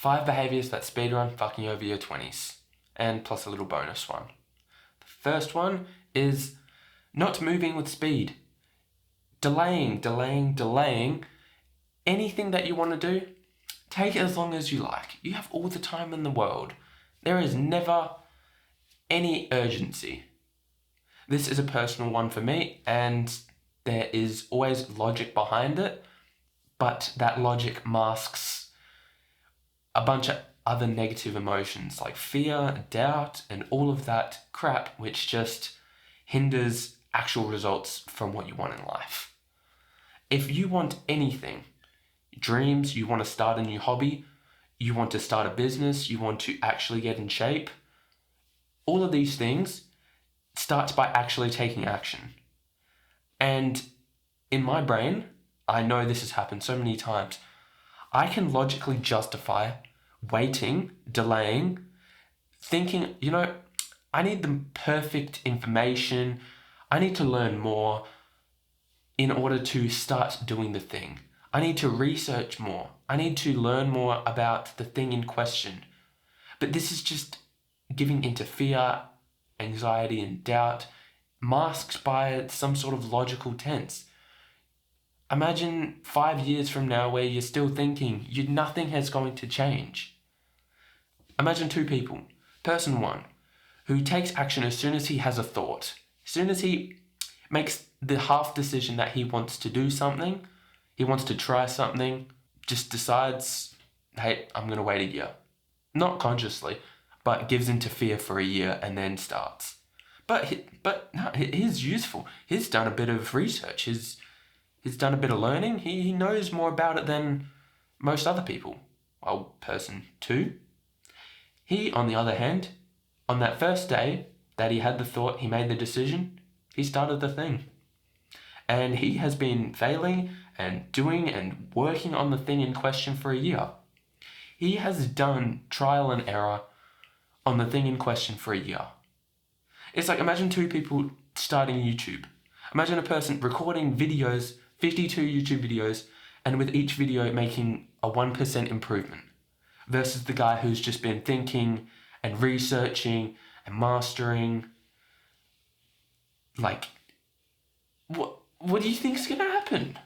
5 behaviours that speedrun fucking over your 20s, and plus a little bonus one. The first one is not moving with speed. Delaying. Anything that you want to do, take it as long as you like. You have all the time in the world. There is never any urgency. This is a personal one for me, and there is always logic behind it, but that logic masks a bunch of other negative emotions like fear, doubt, and all of that crap, which just hinders actual results from what you want in life. If you want anything, dreams, you want to start a new hobby, you want to start a business, you want to actually get in shape, all of these things starts by actually taking action. And in my brain, I know this has happened so many times, I can logically justify waiting, delaying, thinking, I need the perfect information, I need to learn more in order to start doing the thing. I need to research more. I need to learn more about the thing in question. But this is just giving into fear, anxiety, and doubt, masked by some sort of logical tense. Imagine 5 years from now where you're still thinking nothing is going to change. Imagine 2 people. Person 1, who takes action as soon as he has a thought. As soon as he makes the half decision that he wants to do something, he wants to try something, just decides, hey, I'm going to wait a year. Not consciously, but gives into fear for a year and then starts. But no, he's useful. He's done a bit of research. He's done a bit of learning. He knows more about it than most other people. Well, person 2. He, on the other hand, on that first day that he had the thought, he made the decision, he started the thing. And he has been failing and doing and working on the thing in question for a year. He has done trial and error on the thing in question for a year. It's like, imagine 2 people starting YouTube. Imagine a person recording videos, 52 YouTube videos, and with each video making a 1% improvement, versus the guy who's just been thinking and researching and mastering. Like, what do you think is going to happen?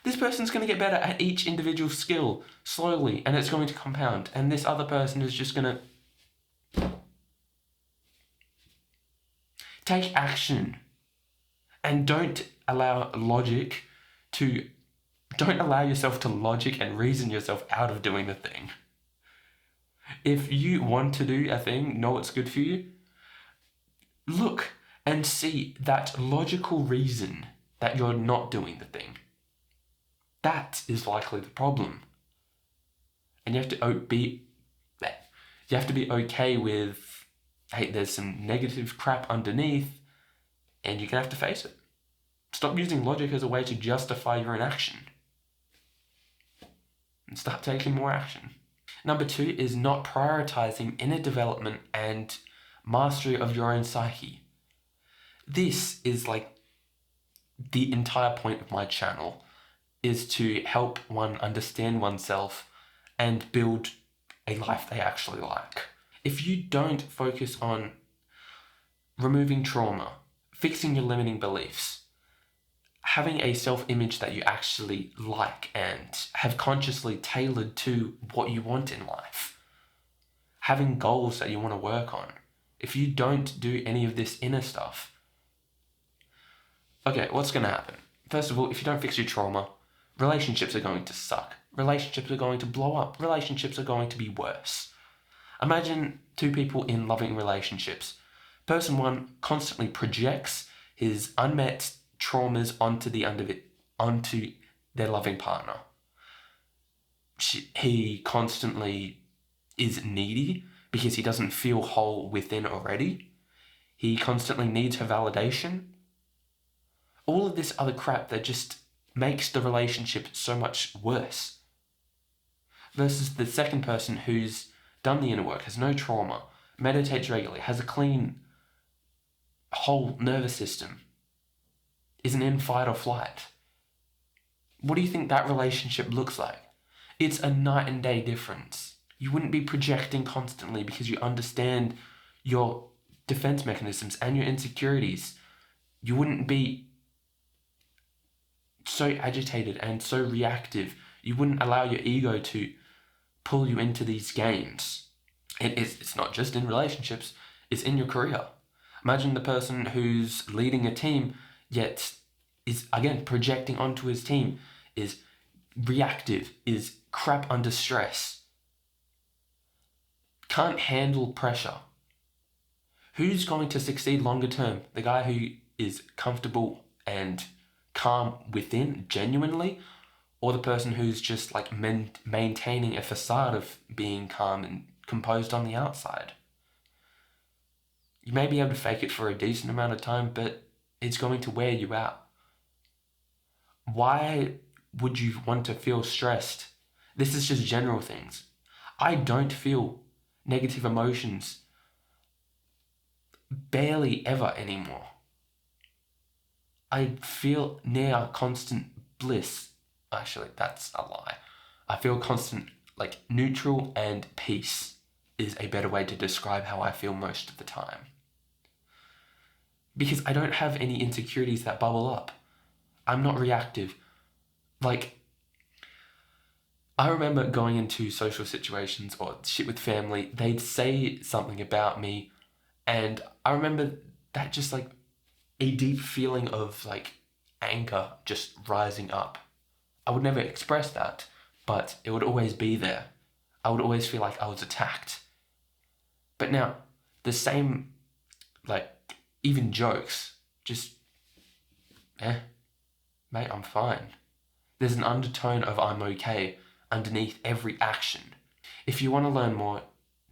This person's going to get better at each individual skill slowly, and it's going to compound. And this other person is just going to take action. And don't allow yourself to logic and reason yourself out of doing the thing. If you want to do a thing, know it's good for you, look and see that logical reason that you're not doing the thing. That is likely the problem. And you have to be okay with, hey, there's some negative crap underneath, and you're going to have to face it. Stop using logic as a way to justify your inaction. And start taking more action. Number 2 is not prioritizing inner development and mastery of your own psyche. This is like the entire point of my channel, is to help one understand oneself and build a life they actually like. If you don't focus on removing trauma, fixing your limiting beliefs, having a self-image that you actually like and have consciously tailored to what you want in life, having goals that you want to work on, if you don't do any of this inner stuff, okay, what's going to happen? First of all, if you don't fix your trauma, relationships are going to suck. Relationships are going to blow up. Relationships are going to be worse. Imagine 2 people in loving relationships. Person 1 constantly projects his unmet traumas onto their loving partner. He constantly is needy because he doesn't feel whole within already. He constantly needs her validation. All of this other crap that just makes the relationship so much worse. Versus the second person who's done the inner work, has no trauma, meditates regularly, has a clean whole nervous system, isn't in fight or flight. What do you think that relationship looks like? It's a night and day difference. You wouldn't be projecting constantly because you understand your defense mechanisms and your insecurities. You wouldn't be so agitated and so reactive. You wouldn't allow your ego to pull you into these games. It's not just in relationships, it's in your career. Imagine the person who's leading a team, yet is, again, projecting onto his team, is reactive, is crap under stress, can't handle pressure. Who's going to succeed longer term? The guy who is comfortable and calm within, genuinely, or the person who's just like maintaining a facade of being calm and composed on the outside? You may be able to fake it for a decent amount of time, but it's going to wear you out. Why would you want to feel stressed? This is just general things. I don't feel negative emotions barely ever anymore. I feel near constant bliss. Actually, that's a lie. I feel constant, like, neutral and peace is a better way to describe how I feel most of the time. Because I don't have any insecurities that bubble up. I'm not reactive. Like, I remember going into social situations or shit with family, they'd say something about me, and I remember that just like a deep feeling of like anger just rising up. I would never express that, but it would always be there. I would always feel like I was attacked. But now, the same, like, even jokes, just, mate, I'm fine. There's an undertone of I'm okay underneath every action. If you want to learn more,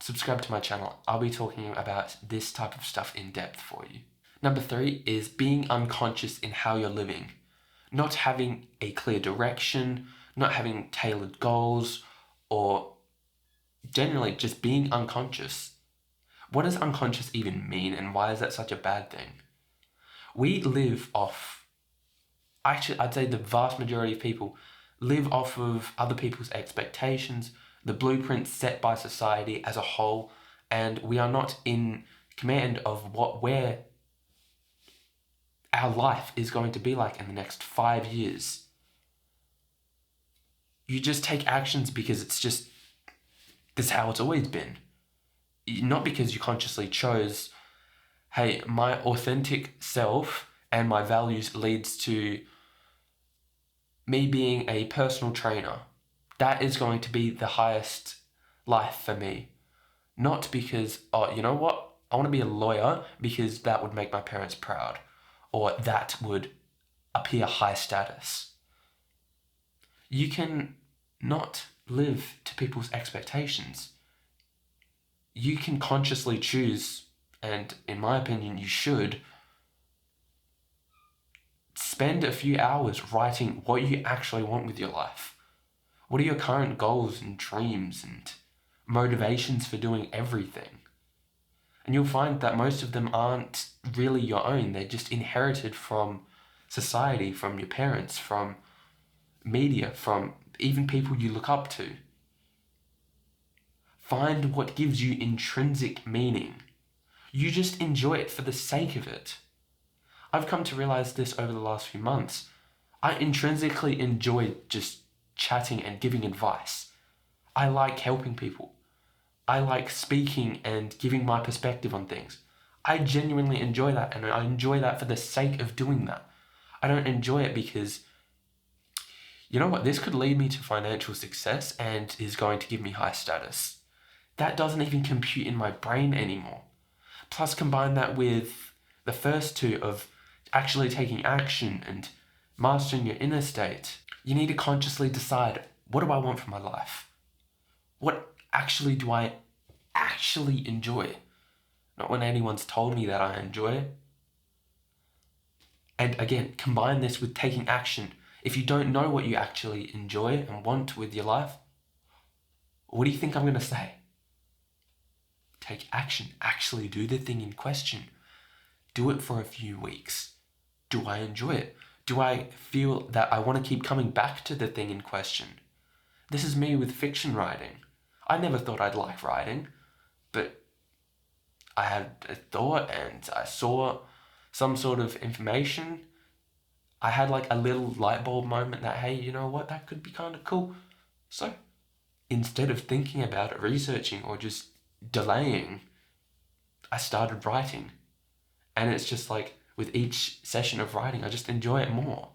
subscribe to my channel. I'll be talking about this type of stuff in depth for you. Number 3 is being unconscious in how you're living. Not having a clear direction, not having tailored goals, or generally just being unconscious. What does unconscious even mean, and why is that such a bad thing? We live off, actually I'd say the vast majority of people live off of other people's expectations, the blueprints set by society as a whole, and we are not in command of where our life is going to be like in the next 5 years. You just take actions because it's just, this is how it's always been. Not because you consciously chose, hey, my authentic self and my values leads to me being a personal trainer. That is going to be the highest life for me. Not because, oh, you know what? I want to be a lawyer because that would make my parents proud, or that would appear high status. You can not live to people's expectations. You can consciously choose, and in my opinion, you should spend a few hours writing what you actually want with your life. What are your current goals and dreams and motivations for doing everything? And you'll find that most of them aren't really your own. They're just inherited from society, from your parents, from media, from even people you look up to. Find what gives you intrinsic meaning. You just enjoy it for the sake of it. I've come to realize this over the last few months. I intrinsically enjoy just chatting and giving advice. I like helping people. I like speaking and giving my perspective on things. I genuinely enjoy that, and I enjoy that for the sake of doing that. I don't enjoy it because, you know what, this could lead me to financial success and is going to give me high status. That doesn't even compute in my brain anymore. Plus, combine that with the first two of actually taking action and mastering your inner state. You need to consciously decide, what do I want for my life? What actually do I actually enjoy? Not when anyone's told me that I enjoy it. And again, combine this with taking action. If you don't know what you actually enjoy and want with your life, what do you think I'm going to say? Take action. Actually do the thing in question. Do it for a few weeks. Do I enjoy it? Do I feel that I want to keep coming back to the thing in question? This is me with fiction writing. I never thought I'd like writing, but I had a thought and I saw some sort of information. I had like a little light bulb moment that, hey, you know what, that could be kind of cool. So instead of thinking about it, researching, or just delaying, I started writing. And it's just like with each session of writing, I just enjoy it more.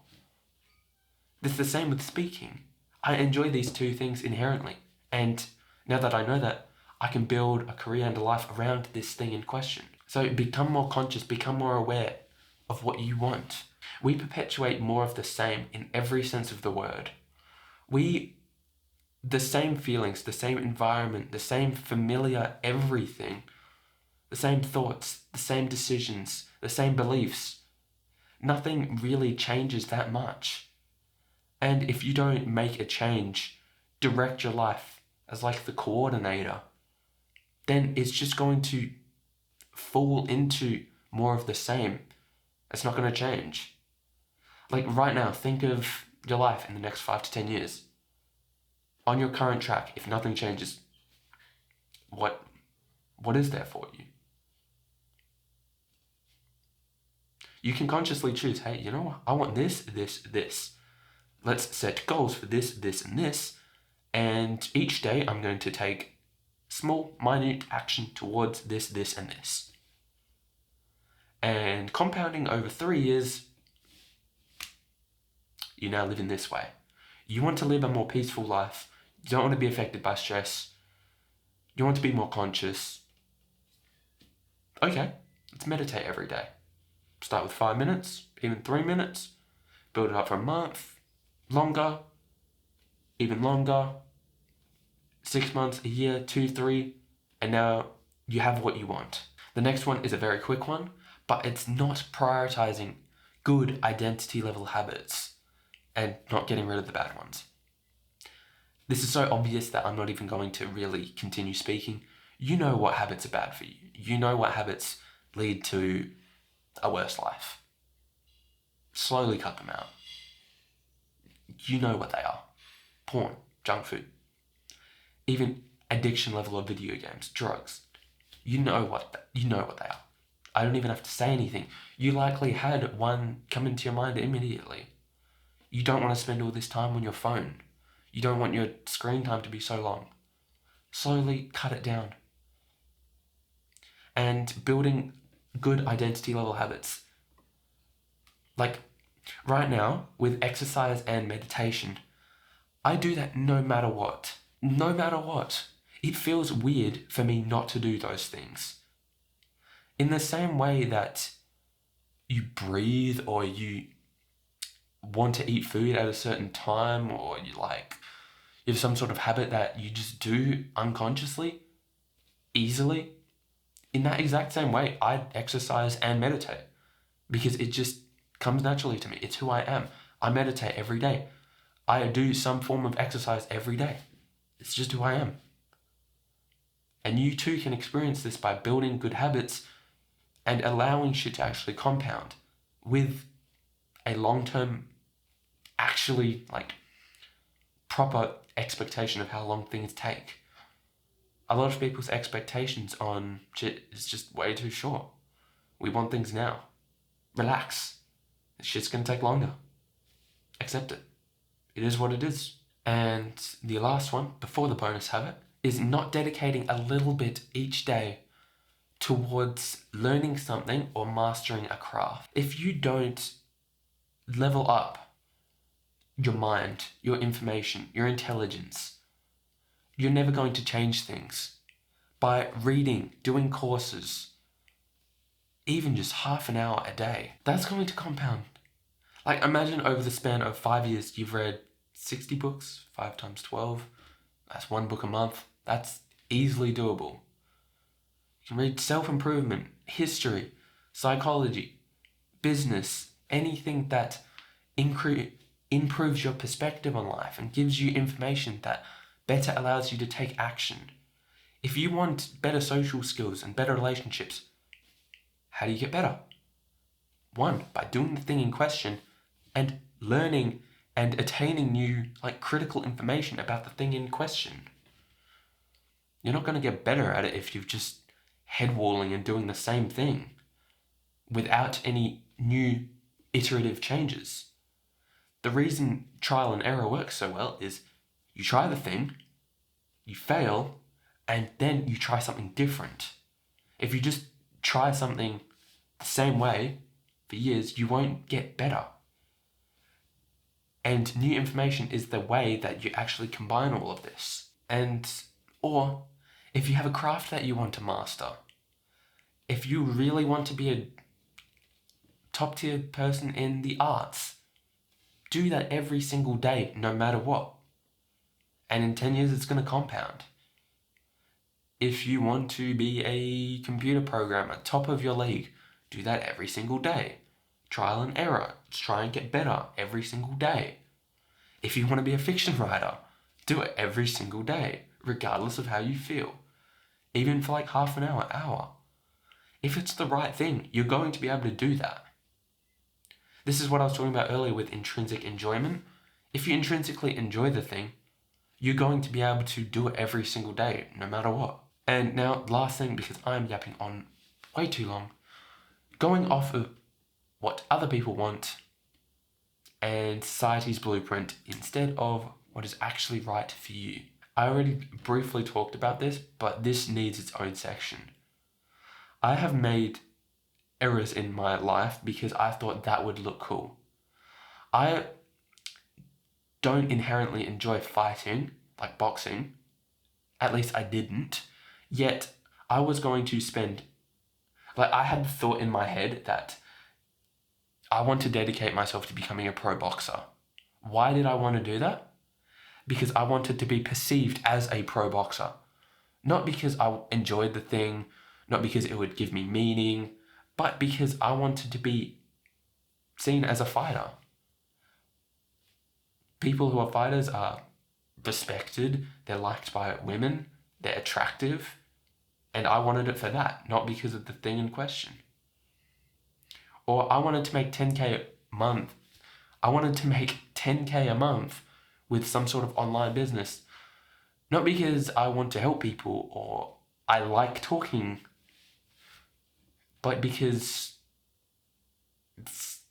It's the same with speaking. I enjoy these two things inherently. And now that I know that, I can build a career and a life around this thing in question. So become more conscious, become more aware of what you want. We perpetuate more of the same in every sense of the word. The same feelings, the same environment, the same familiar everything, the same thoughts, the same decisions, the same beliefs. Nothing really changes that much. And if you don't make a change, direct your life as like the coordinator, then it's just going to fall into more of the same. It's not going to change. Like right now, think of your life in the next 5 to 10 years. On your current track, if nothing changes, what is there for you? You can consciously choose, hey, you know what? I want this, this, this. Let's set goals for this, this, and this. And each day I'm going to take small, minute action towards this, this, and this. And compounding over 3 years, you now live in this way. You want to live a more peaceful life. You don't want to be affected by stress. You want to be more conscious. Okay, let's meditate every day. Start with 5 minutes, even 3 minutes. Build it up for a month, longer, even longer. 6 months, a year, 2, 3, and now you have what you want. The next one is a very quick one, but it's not prioritizing good identity level habits and not getting rid of the bad ones. This is so obvious that I'm not even going to really continue speaking. You know what habits are bad for you. You know what habits lead to a worse life. Slowly cut them out. You know what they are. Porn, junk food, even addiction level of video games, drugs. You know what they are. I don't even have to say anything. You likely had one come into your mind immediately. You don't want to spend all this time on your phone. You don't want your screen time to be so long. Slowly cut it down. And building good identity level habits. Like right now, with exercise and meditation, I do that no matter what. No matter what. It feels weird for me not to do those things. In the same way that you breathe or you want to eat food at a certain time, or you have some sort of habit that you just do unconsciously, easily. In that exact same way, I exercise and meditate because it just comes naturally to me. It's who I am. I meditate every day. I do some form of exercise every day. It's just who I am. And you too can experience this by building good habits and allowing shit to actually compound with a long-term, actually proper expectation of how long things take. A lot of people's expectations on shit is just way too short. We want things now. Relax. This shit's gonna take longer. Accept it. It is what it is. And the last one, before the bonus habit, is not dedicating a little bit each day towards learning something or mastering a craft. If you don't level up your mind, your information, your intelligence, you're never going to change things. By reading, doing courses, even just half an hour a day, that's going to compound. Imagine over the span of 5 years, you've read 60 books, 5 times 12. That's 1 book a month. That's easily doable. You can read self-improvement, history, psychology, business, anything that improves your perspective on life and gives you information that better allows you to take action. If you want better social skills and better relationships, how do you get better? 1, by doing the thing in question and learning and attaining new, critical information about the thing in question. You're not going to get better at it if you're just head-walling and doing the same thing without any new iterative changes. The reason trial and error works so well is you try the thing, you fail, and then you try something different. If you just try something the same way for years, you won't get better. And new information is the way that you actually combine all of this. Or if you have a craft that you want to master, if you really want to be a top tier person in the arts, do that every single day, no matter what. And in 10 years, it's going to compound. If you want to be a computer programmer, top of your league, do that every single day. Trial and error. Try and get better every single day. If you want to be a fiction writer, do it every single day, regardless of how you feel. Even for half an hour. If it's the right thing, you're going to be able to do that. This is what I was talking about earlier with intrinsic enjoyment. If you intrinsically enjoy the thing, you're going to be able to do it every single day, no matter what. And now, last thing, because I'm yapping on way too long, going off of what other people want and society's blueprint instead of what is actually right for you. I already briefly talked about this, but this needs its own section. I have made errors in my life because I thought that would look cool. I don't inherently enjoy fighting, like boxing. At least I didn't. Yet, I was going to spend... I had the thought in my head that I want to dedicate myself to becoming a pro boxer. Why did I want to do that? Because I wanted to be perceived as a pro boxer. Not because I enjoyed the thing, not because it would give me meaning, but because I wanted to be seen as a fighter. People who are fighters are respected, they're liked by women, they're attractive, and I wanted it for that, not because of the thing in question. Or I wanted to make 10k a month. I wanted to make 10k a month with some sort of online business, not because I want to help people or I like talking, but because it's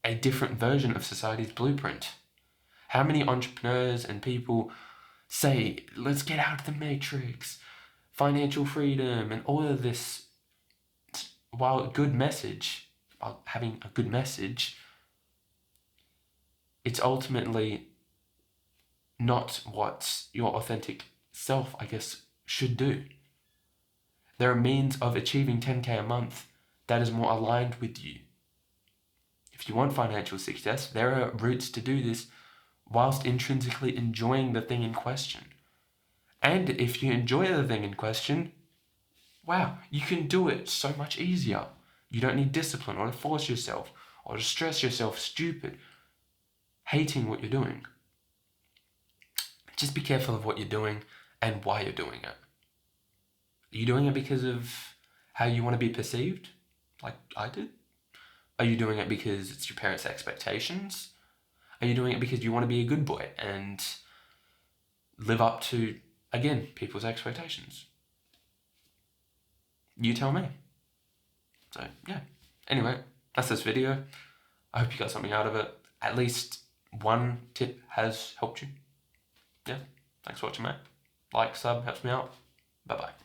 a different version of society's blueprint. How many entrepreneurs and people say, let's get out of the matrix, financial freedom, and all of this, while having a good message, it's ultimately not what your authentic self, I guess, should do. There are means of achieving 10k a month that is more aligned with you. If you want financial success, there are routes to do this whilst intrinsically enjoying the thing in question. And if you enjoy the thing in question, wow, you can do it so much easier. You don't need discipline or to force yourself or to stress yourself stupid, hating what you're doing. Just be careful of what you're doing and why you're doing it. Are you doing it because of how you want to be perceived, like I did? Are you doing it because it's your parents' expectations? Are you doing it because you want to be a good boy and live up to, again, people's expectations? You tell me. So, yeah. Anyway, that's this video. I hope you got something out of it. At least one tip has helped you. Yeah. Thanks for watching, mate. Like, sub, helps me out. Bye-bye.